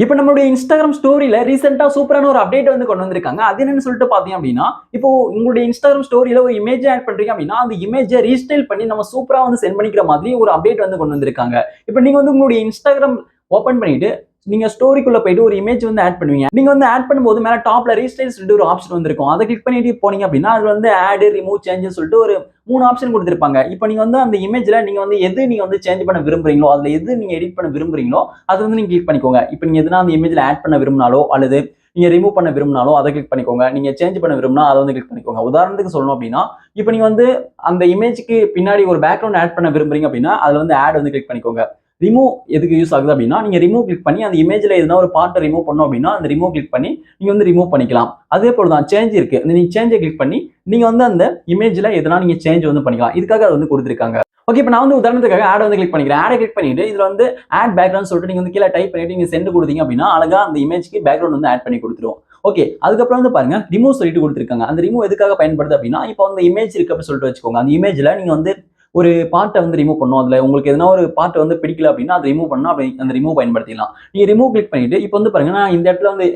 இப்போ நம்மளுடைய இன்ஸ்டாகிராம் ஸ்டோரியில ரீசெண்டா சூப்பரான ஒரு அப்டேட் வந்து கொண்டு வந்திருக்காங்க. அது என்னன்னு சொல்லிட்டு பார்த்தீங்க அப்படின்னா, இப்போ உங்களுடைய இன்ஸ்டாகிராம் ஸ்டோரியில ஒரு இமேஜ் ஆட் பண்றீங்க அப்படின்னா, அந்த இமேஜை ரீஸ்டைல் பண்ணி நம்ம சூப்பரா வந்து சென்ட் பண்ணிக்கிற மாதிரி ஒரு அப்டேட் வந்து கொண்டு வந்திருக்காங்க. இப்போ நீங்க வந்து உங்களுடைய இன்ஸ்டாகிராம் ஓப்பன் பண்ணிட்டு நீங்க ஸ்டோரிக்குள்ள போயிட்டு ஒரு இமேஜ் வந்து ஆட் பண்ணுவீங்க. நீங்க வந்து ஆட் பண்ணும்போது மேல டாப்ல ரீஸ்டைல் சொல்லிட்டு ஒரு ஆப்ஷன் வந்திருக்கும். அதை கிளிக் பண்ணிட்டு போனீங்க அப்படின்னா அது வந்து ஆட், ரிமூவ், சேஞ்ச் சொல்லிட்டு ஒரு 3 ஆப்ஷன் கொடுத்திருப்பாங்க. இப்போ நீங்க வந்து அந்த இமேஜ்ல நீங்க வந்து எது நீங்க வந்து சேஞ்ச் பண்ண விரும்புறீங்களோ, அதுல எது நீங்க எடிட் பண்ண விரும்புறீங்களோ அது வந்து நீங்க கிளிக் பண்ணிக்கோங்க. இப்போ நீங்க எதுனா அந்த இமேஜ்ல ஆட் பண்ண விரும்பினாலோ அல்லது நீங்க ரிமூவ் பண்ண விரும்பினாலோ அதை கிளிக் பண்ணிக்கோங்க. நீங்க சேஞ்ச் பண்ண விரும்பினா அதை வந்து கிளிக் பண்ணிக்கோங்க. உதாரணத்துக்கு சொல்லணும் அப்படின்னா, இப்போ நீங்க வந்து அந்த இமேஜ்க்கு பின்னாடி ஒரு பேக்ரவுண்ட் ஆட் பண்ண விரும்புறீங்க அப்படின்னா அதுல வந்து ஆட் வந்து கிளிக் பண்ணிக்கோங்க. ரிமூவ் எதுக்கு யூஸ் ஆகுது அப்படின்னா, நீங்க ரிமூவ் கிளிக் பண்ணி அந்த இமேஜ்ல எதனா ஒரு பார்ட்டை ரிமூவ் பண்ணோம் அப்படின்னா அந்த ரிமூவ் கிளிக் பண்ணி நீங்க வந்து ரிமூவ் பண்ணிக்கலாம். அதே போல தான் சேஞ்ச் இருக்கு. நீங்க சேஞ்சை கிளிக் பண்ணி நீங்க வந்து அந்த இமேஜ்ல எதனா நீங்க சேஞ்ச் வந்து பண்ணிக்கலாம். இதுக்காக அது வந்து கொடுத்திருக்காங்க. ஓகே, இப்போ நான் வந்து உதாரணத்துக்காக ஆட் வந்து கிளிக் பண்ணிக்கிறேன். ஆடை கிளிக் பண்ணிட்டு இதுல வந்து ஆட் பேக்ரவுண்ட் சொல்லிட்டு நீங்க வந்து கீழே டைப் பண்ணிட்டு நீங்க சென்ட் கொடுத்தீங்க அப்படின்னா அழகா அந்த இமேஜ்க்கு பேக்ரவுண்ட் வந்து ஆட் பண்ணி கொடுத்துரும். ஓகே, அதுக்கப்புறம் வந்து பாருங்க ரிமூவ் சொல்லிட்டு கொடுத்திருக்காங்க. அந்த ரிமூவ் எதுக்காக பயன்படுது அப்படின்னா, இப்போ அந்த இமேஜ் இருக்கு அப்படின்னு சொல்லிட்டு வச்சுக்கோங்க. அந்த இமேஜ்ல நீங்க வந்து ஒரு பார்ட்டை வந்து ரிமூவ் பண்ணும். அதுல உங்களுக்கு எதனா ஒரு பார்ட் வந்து பிடிக்கல அப்படின்னா அதை ரிமூவ் பண்ணா அப்படி அந்த ரிமூவ் பயன்படுத்திக்கலாம். நீங்க ரிமூவ் கிளிக் பண்ணிட்டு இப்போ வந்து பாருங்க நான் இந்த இடத்துல வந்து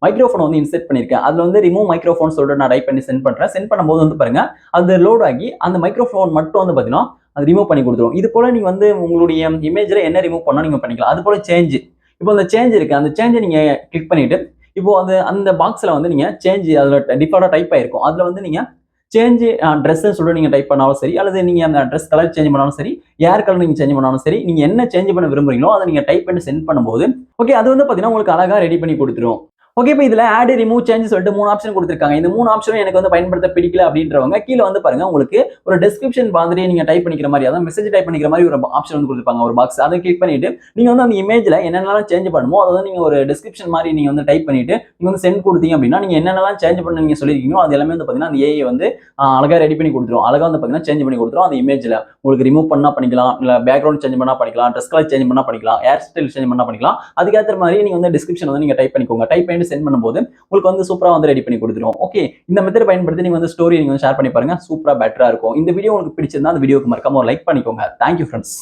மைக்ரோஃபோன் வந்து இன்செர்ட் பண்ணிருக்கேன். அதுல வந்து ரிமூவ் மைக்ரோஃபோன் சொல்லிட்டு நான் டைப் பண்ணி சென்ட் பண்றேன். சென்ட் பண்ணும்போது வந்து பாருங்க அது லோட் ஆகி அந்த மைக்ரோஃபோன் மட்டும் வந்து பாத்தீங்கன்னா அது ரிமூவ் பண்ணி கொடுத்துரும். இது போல நீங்க வந்து உங்களுடைய இமேஜ்ல என்ன ரிமூவ் பண்ணா நீங்க பண்ணிக்கலாம். அது போல சேஞ்ச், இப்போ அந்த சேஞ்ச் இருக்கு. அந்த சேஞ்சை நீங்க கிளிக் பண்ணிட்டு இப்போ அது அந்த பாக்ஸ்ல வந்து நீங்க சேஞ்ச் அதுல டிஃபால்ட்டா டைப் ஆயிருக்கும். அதுல வந்து நீங்க சேஞ்ச் ட்ரெஸ் சொல்லிட்டு நீங்க டைப் பண்ணாலும் சரி, அல்லது நீங்க அந்த ட்ரெஸ் கலர் சேஞ்ச் பண்ணாலும் சரி, ஏர் கலர் நீங்க சேஞ்ச் பண்ணாலும் சரி, நீங்க என்ன சேஞ்ச் பண்ண விரும்புறீங்களோ அதை நீங்க டைப் பண்ணி சென்ட் பண்ணும்போது ஓகே அது வந்து பாத்தீங்கன்னா உங்களுக்கு அழகா ரெடி பண்ணி கொடுத்துரும். ஓகே, இப்போ இதுல ஆட், ரிமூவ், சேஞ்ச் சொல்லிட்டு 3 ஆப்ஷன் கொடுத்திருக்காங்க. இந்த 3 ஆப்ஷனும் எனக்கு வந்து பயன்படுத்த பிடிக்கல அப்படின்றவங்க கீழ வந்து பாருங்க உங்களுக்கு ஒரு டிஸ்கிரிப்ஷன் மாதிரி நீங்க டைப் பண்ணிக்கிற மாதிரி, அதாவது மெசேஜ் டைப் பண்ணிக்கிற மாதிரி ஒரு ஆப்ஷன் வந்து கொடுத்திருப்பாங்க, ஒரு பாக்ஸ். அதை கிளிக் பண்ணிட்டு நீங்க வந்து அந்த இமேஜ்ல என்னென்னலாம் சேஞ்ச் பண்ணுமோ அதை வந்து நீங்க ஒரு டிஸ்கிரிப்ஷன் மாதிரி நீங்க வந்து டைப் பண்ணிட்டு நீங்க வந்து சென்ட் கொடுத்தீங்க அப்படின்னா நீங்க என்னென்னலாம் சேஞ்ச் பண்ண நீங்க சொல்லிருக்கீங்களோ அது எல்லாமே வந்து பாத்தீங்கன்னா அந்த ஏஐ வந்து அழகா ரெடி பண்ணி கொடுத்துரும். அழகா வந்து பாத்தீங்கன்னா சேஞ்ச் பண்ணி கொடுத்துரும். அந்த இமேஜ்ல உங்களுக்கு ரிமூவ் பண்ணா பண்ணிக்கலாம், இல்ல பேக்ரவுண்ட் சேஞ்ச் பண்ணா பண்ணிக்கலாம், ட்ரெஸ் கலர் சேஞ்ச் பண்ணா பண்ணிக்கலாம், ஹேர் ஸ்டைல் சேஞ்ச் பண்ணா பண்ணிக்கலாம். அதுக்கேற்ற மாதிரி நீங்க வந்து டிஸ்கிரிப்ஷன் வந்து நீங்க டைப் பண்ணிக்கோங்க. டைப் பண்ணிட்டு சென்ட் பண்ணும்போது உங்களுக்கு வந்து சூப்பரா வந்து ரெடி பண்ணி கொடுத்துரும். ஓகே, இந்த மெத்தட் பயன்படுத்தி நீங்க வந்து ஸ்டோரி நீங்க வந்து ஷேர் பண்ணி பாருங்க. சூப்பரா பெட்டரா இருக்கும். இந்த வீடியோ உங்களுக்கு பிடிச்சிருந்தா அந்த வீடியோக்கு மறக்காம ஒரு லைக் பண்ணிக்கோங்க. Thank you friends.